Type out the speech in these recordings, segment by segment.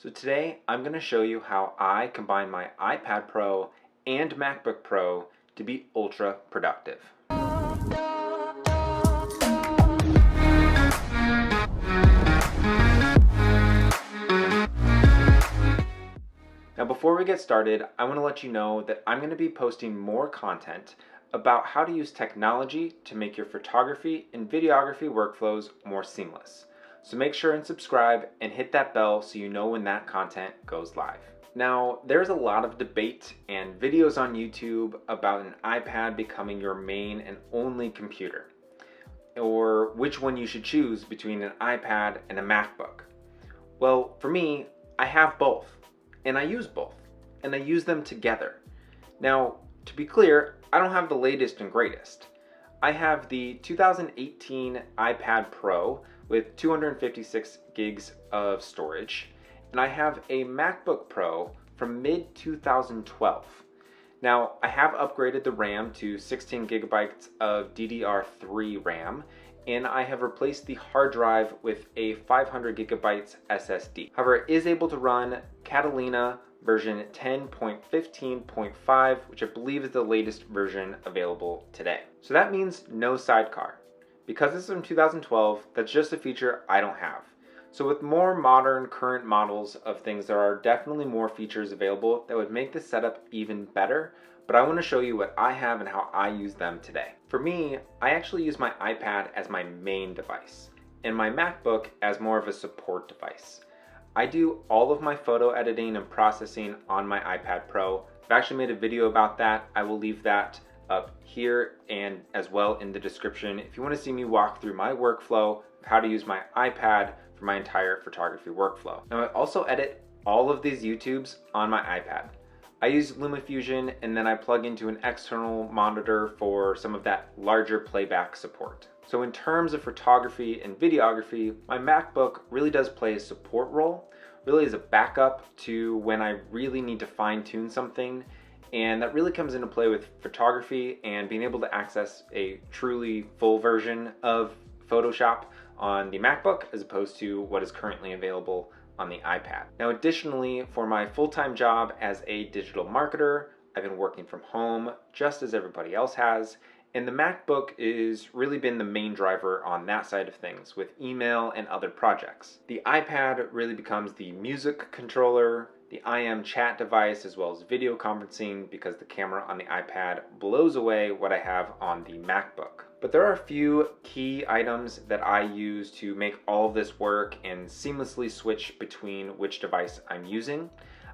So today I'm going to show you how I combine my iPad Pro and MacBook Pro to be ultra productive. Now before we get started, I want to let you know that I'm going to be posting more content about how to use technology to make your photography and videography workflows more seamless. So make sure and subscribe and hit that bell so you know when that content goes live. Now, there's a lot of debate and videos on YouTube about an iPad becoming your main and only computer, or which one you should choose between an iPad and a MacBook. Well, for me, I have both, and I use both, and I use them together. Now, to be clear, I don't have the latest and greatest. I have the 2018 iPad Pro with 256 gigs of storage, and I have a MacBook Pro from mid-2012. Now, I have upgraded the RAM to 16 gigabytes of DDR3 RAM, and I have replaced the hard drive with a 500 gigabytes SSD. However, it is able to run Catalina version 10.15.5, which I believe is the latest version available today. So that means no sidecar. Because this is from 2012, that's just a feature I don't have. So with more modern current models of things, there are definitely more features available that would make this setup even better, but I want to show you what I have and how I use them today. For me, I actually use my iPad as my main device, and my MacBook as more of a support device. I do all of my photo editing and processing on my iPad Pro. I've actually made a video about that. I will leave that up here and as well in the description if you want to see me walk through my workflow of how to use my iPad for my entire photography workflow. Now I also edit all of these YouTubes on my iPad. I use LumaFusion, and then I plug into an external monitor for some of that larger playback support. So in terms of photography and videography, my MacBook really does play a support role, really as a backup to when I really need to fine tune something. And that really comes into play with photography and being able to access a truly full version of Photoshop on the MacBook as opposed to what is currently available on the iPad. Now additionally, for my full-time job as a digital marketer, I've been working from home just as everybody else has, and the MacBook has really been the main driver on that side of things with email and other projects. The iPad really becomes the music controller, the IM chat device, as well as video conferencing because the camera on the iPad blows away what I have on the MacBook. But there are a few key items that I use to make all of this work and seamlessly switch between which device I'm using.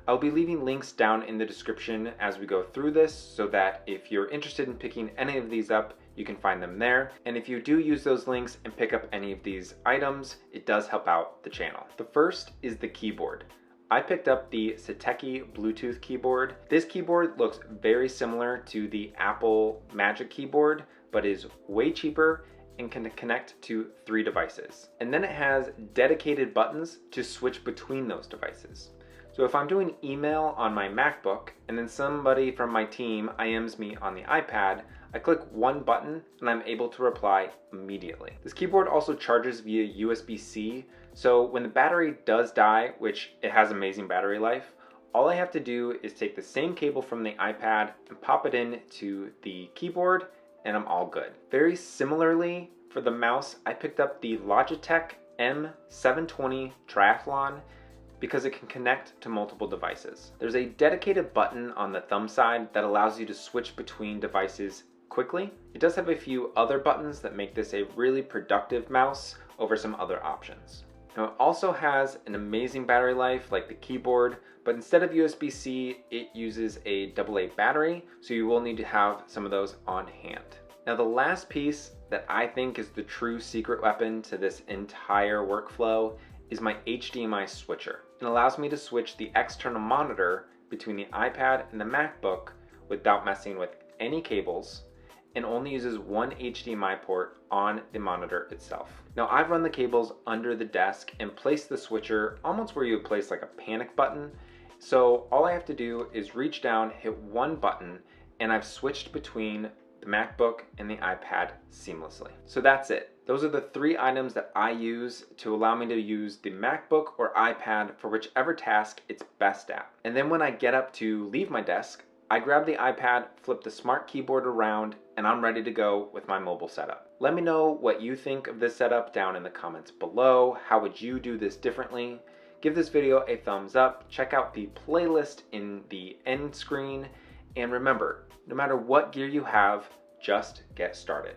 I'll be leaving links down in the description as we go through this so that if you're interested in picking any of these up, you can find them there. And if you do use those links and pick up any of these items, it does help out the channel. The first is the keyboard. I picked up the Satechi Bluetooth keyboard. This keyboard looks very similar to the Apple Magic Keyboard, but is way cheaper and can connect to 3 devices. And then it has dedicated buttons to switch between those devices. So if I'm doing email on my MacBook and then somebody from my team IMs me on the iPad, I click one button and I'm able to reply immediately. This keyboard also charges via USB-C, so when the battery does die, which it has amazing battery life, all I have to do is take the same cable from the iPad and pop it in to the keyboard and I'm all good. Very similarly, for the mouse, I picked up the Logitech M720 Triathlon because it can connect to multiple devices. There's a dedicated button on the thumb side that allows you to switch between devices quickly. It does have a few other buttons that make this a really productive mouse over some other options. Now it also has an amazing battery life like the keyboard, but instead of USB-C, it uses a AA battery, so you will need to have some of those on hand. Now the last piece that I think is the true secret weapon to this entire workflow is my HDMI switcher. It allows me to switch the external monitor between the iPad and the MacBook without messing with any cables, and only uses one HDMI port on the monitor itself. Now I've run the cables under the desk and placed the switcher almost where you would place like a panic button. So all I have to do is reach down, hit one button, and I've switched between the MacBook, and the iPad seamlessly. So that's it. Those are the 3 items that I use to allow me to use the MacBook or iPad for whichever task it's best at. And then when I get up to leave my desk, I grab the iPad, flip the smart keyboard around, and I'm ready to go with my mobile setup. Let me know what you think of this setup down in the comments below. How would you do this differently? Give this video a thumbs up, check out the playlist in the end screen, and remember, no matter what gear you have, just get started.